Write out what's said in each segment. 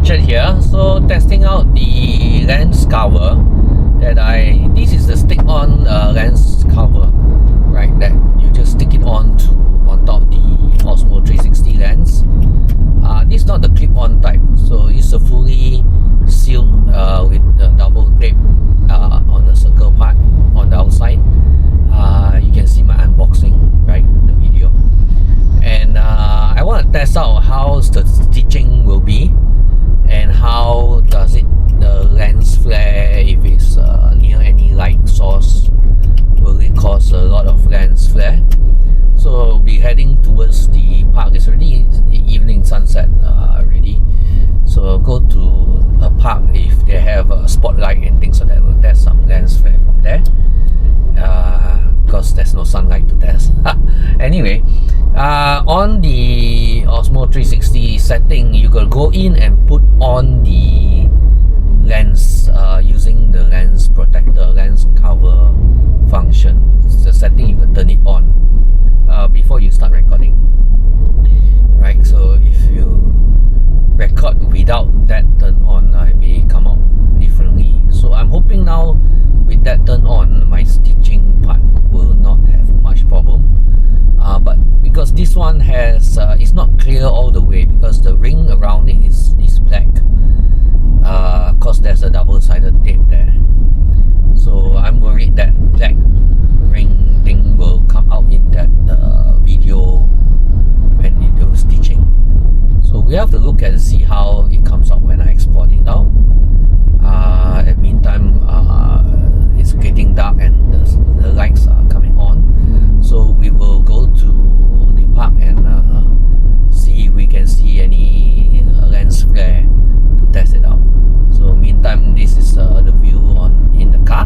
Richard here. So testing out the lens cover this is the stick-on lens cover, right? That you just stick it on top of the Osmo 360 lens. This is not the clip-on type, so it's a fully sealed with the double tape on the circle part on the outside. You can see my unboxing, right, the video. And I want to test out how the stitching will be and how does the lens flare if it's near any light source. Will it cause a lot of lens flare? So we'll be heading towards the park. It's already evening sunset already. So I'll go to a park if they have a spotlight and things like that. We'll test some lens flare from there. Because there's no sunlight to test. Anyway, on the Osmo 360 setting, you could go in and put on the lens using the lens protector, lens cover function. It's the setting, you can turn it on before you start recording. Right, so if you record without that turned on, it may come out differently. So I'm hoping now with that turned on, my stitching part will not have much problem. But because this one has it's not clear all the way because the ring around it is black, because there's a double-sided tape there. So I'm worried that black ring thing will come out in that video when you do stitching. So we have to look and see how it comes out when I export it out. At the meantime, it's getting dark and the lights are coming on. So we will go to the park and see if we can see any lens flare to test it out. So meantime, this is the view in the car,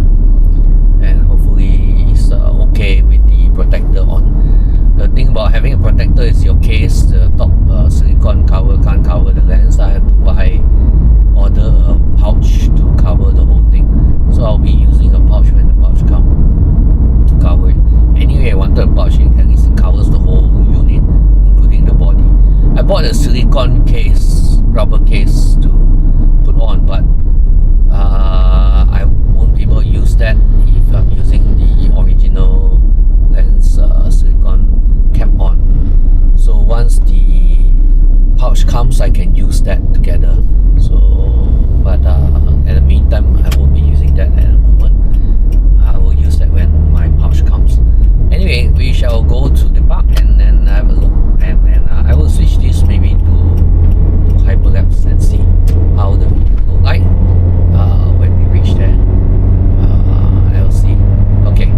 and hopefully it's okay with the protector on. The thing about having a protector is your case, the top silicone cover can't cover the lens. I have to order a pouch to cover the whole thing. So I'll be using a pouch when the pouch comes to cover it. Anyway, I wanted a pouch, at least it covers the whole unit, including the body. I bought a silicone case, rubber case to put on, but I won't be able to use that if I'm using the original lens silicone cap on. So once the pouch comes, I can use that together. So, but at the meantime, I won't be using that at the moment. I will use that when my pouch comes. Anyway, we shall go to the park and then have a look, and then I will switch this maybe to hyperlapse and see how the video look like when we reach there. I'll see. Okay.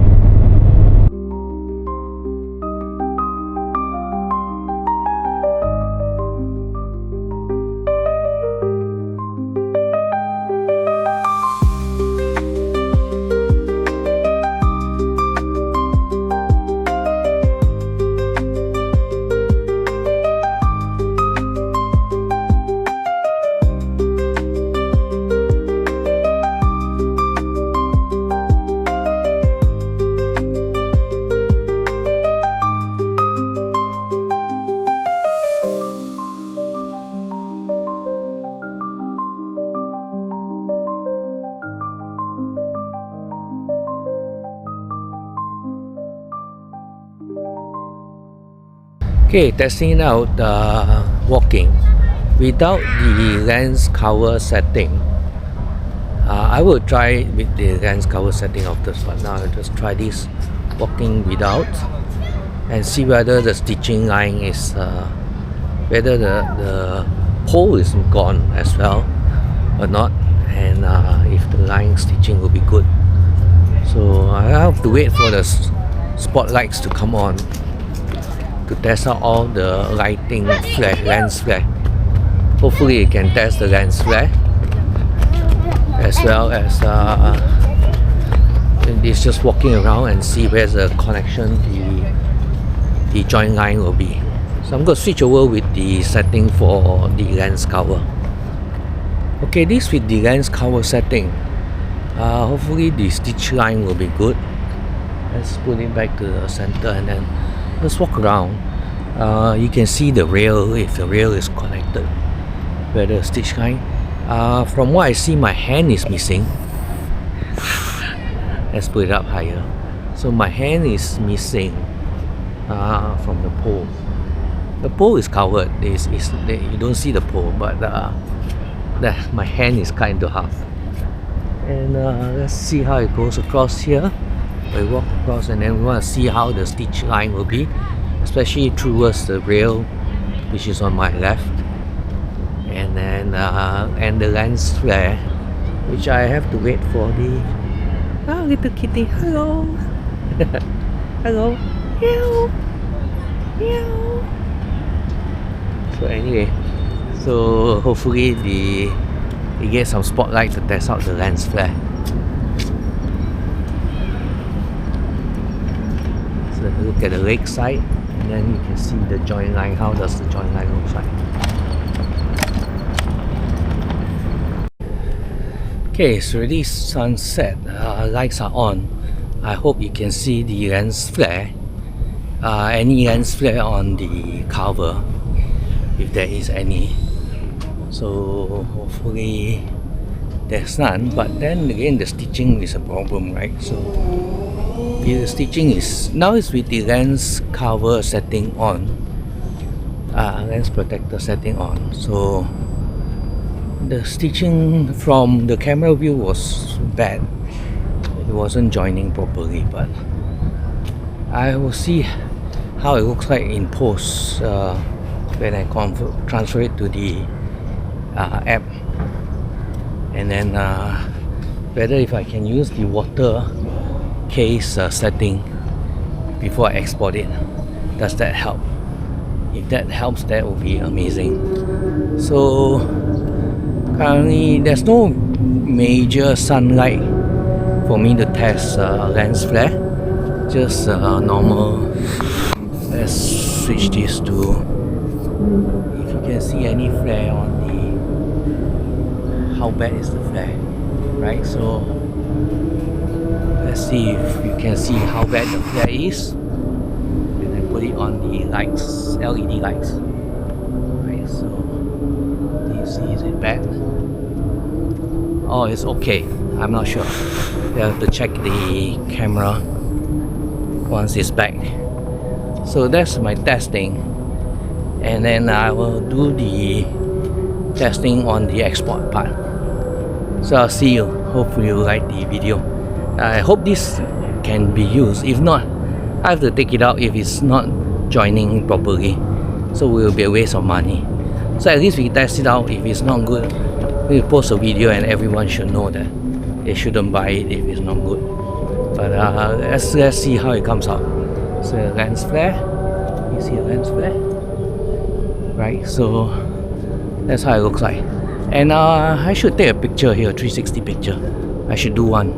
Okay, testing it out, walking without the lens cover setting. I will try with the lens cover setting of this one. Now I'll just try this walking without and see whether the stitching line is whether the hole is gone as well or not, and if the line stitching will be good. So I have to wait for the spotlights to come on to test out all the lighting flare, lens flare. Hopefully it can test the lens flare as well as it's just walking around and see where's the connection the joint line will be. So I'm going to switch over with the setting for the lens cover. Okay, this with the lens cover setting. Hopefully the stitch line will be good. Let's put it back to the center and then let's walk around. You can see the rail, if the rail is connected. whether the stitch line. From what I see, my hand is missing. Let's put it up higher. So my hand is missing from the pole. The pole is covered. You don't see the pole, but my hand is cut into half. And let's see how it goes across here. We walk across, and then we want to see how the stitch line will be, especially towards the rail, which is on my left. And then and the lens flare, which I have to wait for the little kitty. Hello. Hello. Meow. Meow. So anyway, so hopefully it gets some spotlight to test out the lens flare. So look at the leg side, and then you can see the joint line. How does the joint line look like? Okay, it's already sunset. Lights are on. I hope you can see the lens flare. Any lens flare on the cover, if there is any. So hopefully there's none. But then again, the stitching is a problem, right? So the stitching is now it's with the lens cover setting on, lens protector setting on. So the stitching from the camera view was bad. It wasn't joining properly, but I will see how it looks like in post when I transfer it to the app, and then whether if I can use the water case setting before I export it. Does that help? If that helps, that would be amazing. So currently there's no major sunlight for me to test lens flare, just normal. Let's switch this to, if you can see any flare on the, how bad is the flare, right? So let's see if you can see how bad the flare is, and then put it on the lights, LED lights, right? So do you see, is it bad? Oh, it's okay. I'm not sure. You have to check the camera once it's back. So that's my testing, and then I will do the testing on the export part. So I'll see you. Hopefully you like the video. I hope this can be used. If not, I have to take it out if it's not joining properly, so it will be a waste of money. So at least we test it out. If it's not good, we post a video and everyone should know that they shouldn't buy it if it's not good. But let's see how it comes out. So lens flare, you see a lens flare, right? So that's how it looks like. And I should take a picture here, 360 picture. I should do one.